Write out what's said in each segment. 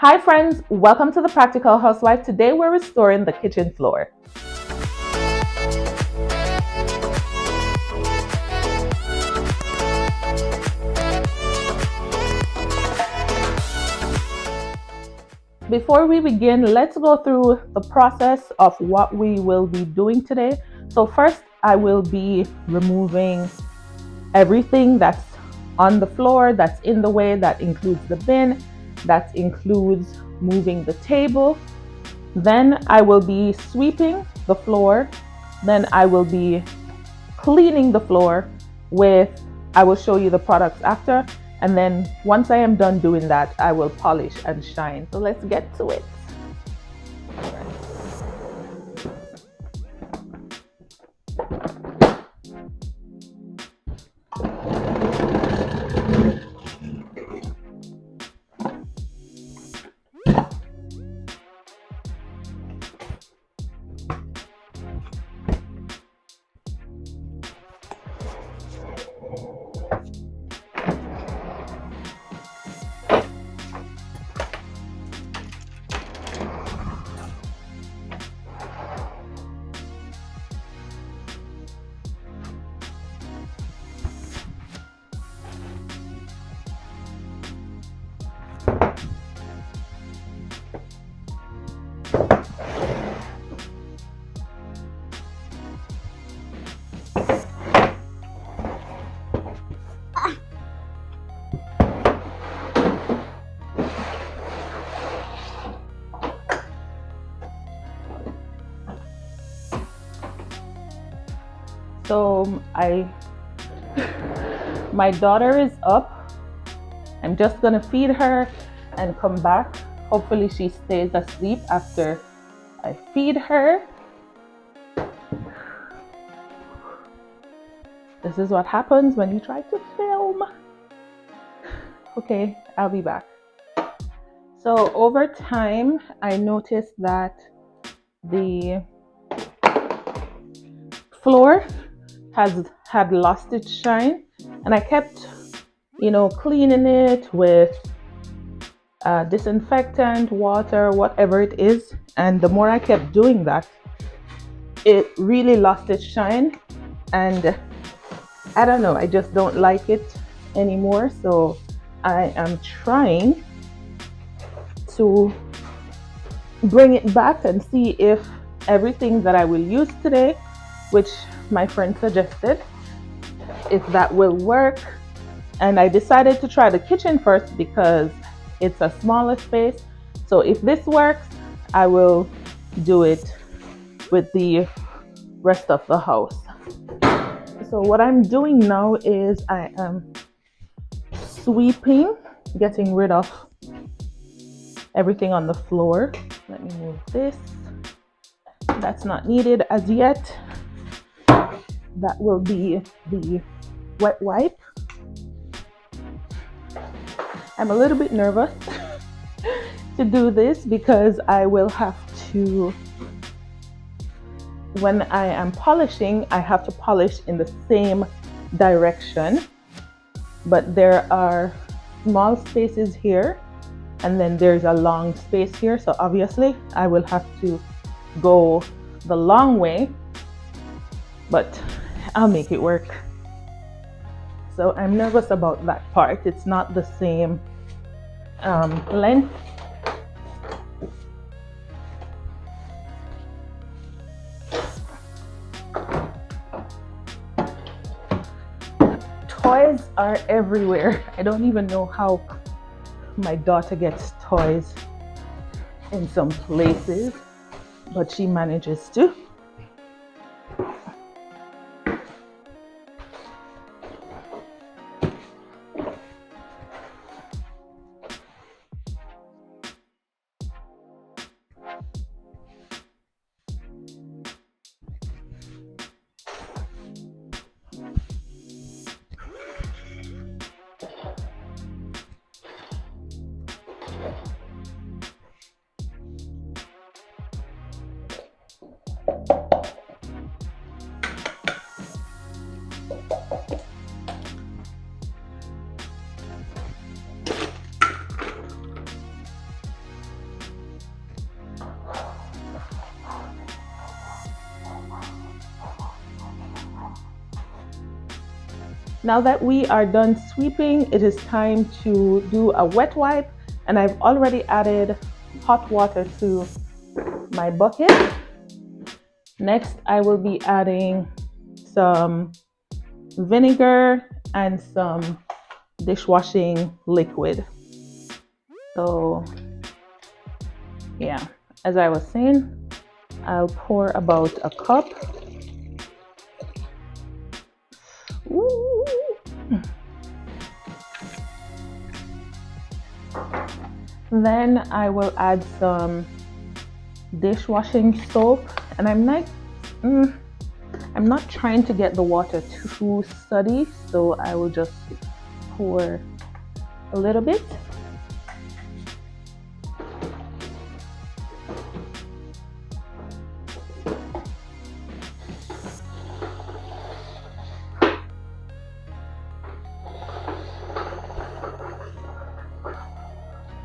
Hi friends, welcome to the Practical Housewife. Today we're restoring the kitchen floor. Before we begin, let's go through the process of what we will be doing today. So first, I will be removing everything that's on the floor, that's in the way. That includes the bin, that includes moving the table. Then I will be sweeping the floor. Then I will be cleaning the floor with, I will show you the products after. And then once I am done doing that, I will polish and shine. So let's get to it. So my daughter is up. I'm just gonna feed her and come back. Hopefully she stays asleep after I feed her. This is what happens when you try to film. Okay, I'll be back. So over time, I noticed that the floor had lost its shine, and I kept, cleaning it with disinfectant, water, whatever it is. And the more I kept doing that, it really lost its shine. And I don't know, I just don't like it anymore. So I am trying to bring it back and see if everything that I will use today, which my friend suggested, if that will work. And I decided to try the kitchen first because it's a smaller space. So if this works, I will do it with the rest of the house. So what I'm doing now is I am sweeping, getting rid of everything on the floor. Let me move this. That's not needed as yet. That will be the wet wipe. I'm a little bit nervous to do this because I will have to, when I am polishing, I have to polish in the same direction. But there are small spaces here, and then there's a long space here. So obviously I will have to go the long way, but I'll make it work. So I'm nervous about that part. It's not the same length. Toys are everywhere. I don't even know how my daughter gets toys in some places, but she manages to. Now that we are done sweeping, it is time to do a wet wipe, and I've already added hot water to my bucket. Next, I will be adding some vinegar and some dishwashing liquid. So yeah, as I was saying, I'll pour about a cup. Ooh. Then I will add some dishwashing soap, and I'm not trying to get the water too suddy, so I will just pour a little bit.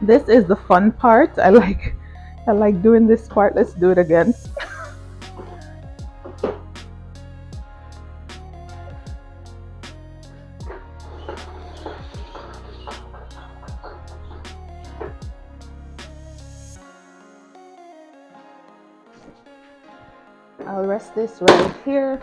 This is the fun part. I like doing this part. Let's do it again. I'll rest this right here.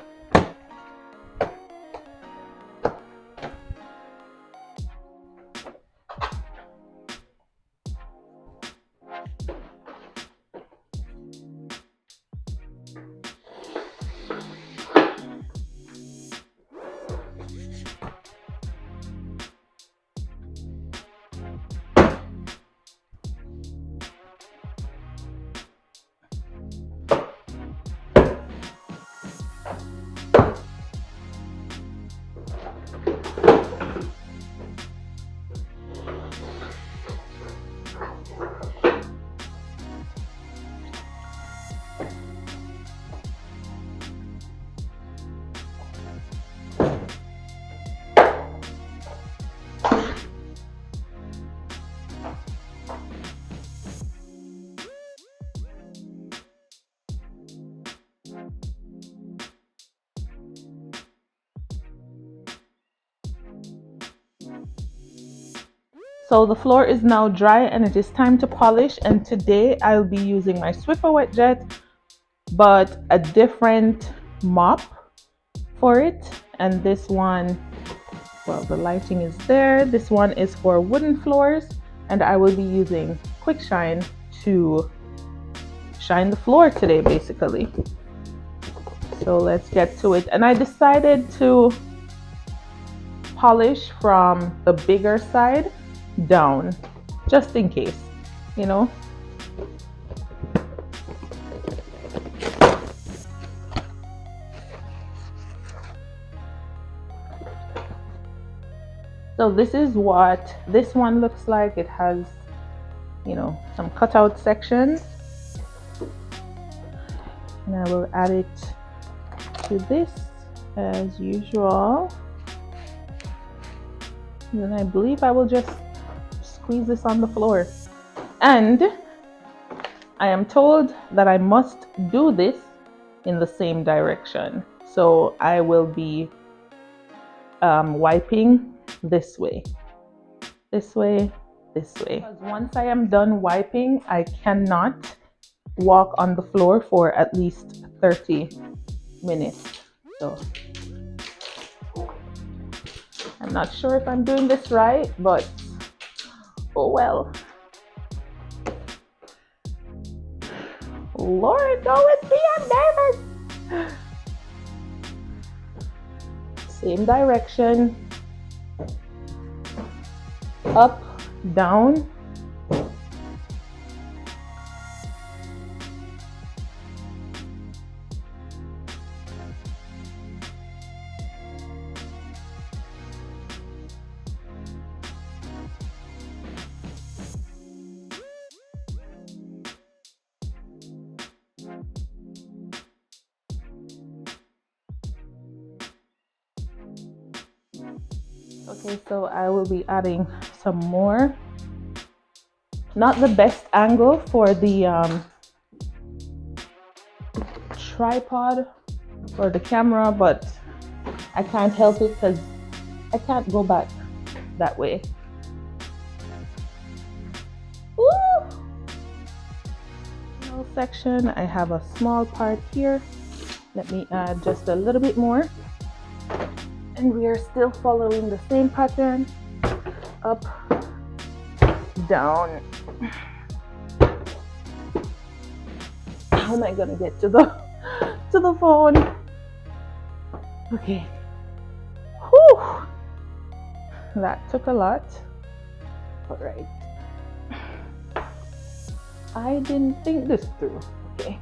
So the floor is now dry and it is time to polish, and today I'll be using my Swiffer Wet Jet, but a different mop for it. And this one, well, the lighting is there. This one is for wooden floors, and I will be using Quick Shine to shine the floor today basically. So let's get to it. And I decided to polish from the bigger side down, just in case, you know. So this is what this one looks like. It has, you know, some cutout sections, and I will add it to this as usual. And then I believe I will just squeeze this on the floor. And I am told that I must do this in the same direction. So I will be wiping this way, this way, this way. Because once I am done wiping, I cannot walk on the floor for at least 30 minutes. So I'm not sure if I'm doing this right, but oh well. Lord, go with me, I'm nervous. Same direction. Up, down. Okay, so I will be adding some more. Not the best angle for the tripod or the camera, but I can't help it because I can't go back that way. Woo! Nail section, I have a small part here. Let me add just a little bit more. And we are still following the same pattern. Up, down. How am I gonna get to the phone? Okay. Whew. That took a lot. All right. I didn't think this through. Okay.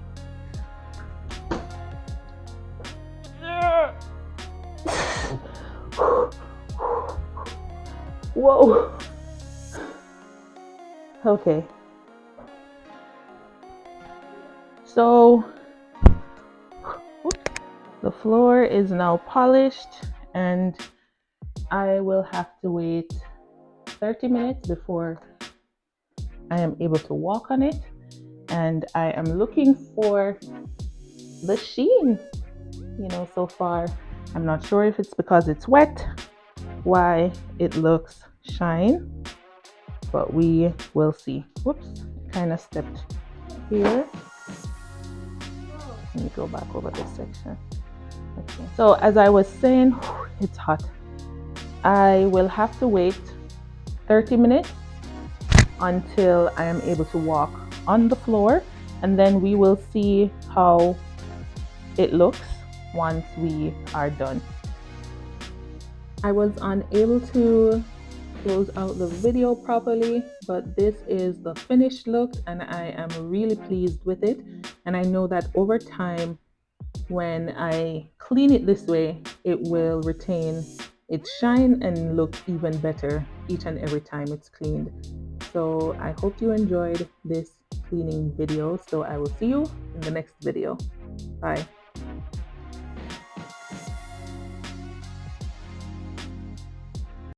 Whoa. Okay. So the floor is now polished, and I will have to wait 30 minutes before I am able to walk on it. And I am looking for the sheen. So far, I'm not sure if it's because it's wet, why it looks shine, but we will see. Whoops, kind of stepped here. Let me go back over this section. Okay. So as I was saying, it's hot. I will have to wait 30 minutes until I am able to walk on the floor, and then we will see how it looks once we are done. I was unable to close out the video properly, but this is the finished look and I am really pleased with it. And I know that over time, when I clean it this way, it will retain its shine and look even better each and every time it's cleaned. So I hope you enjoyed this cleaning video. So I will see you in the next video. Bye.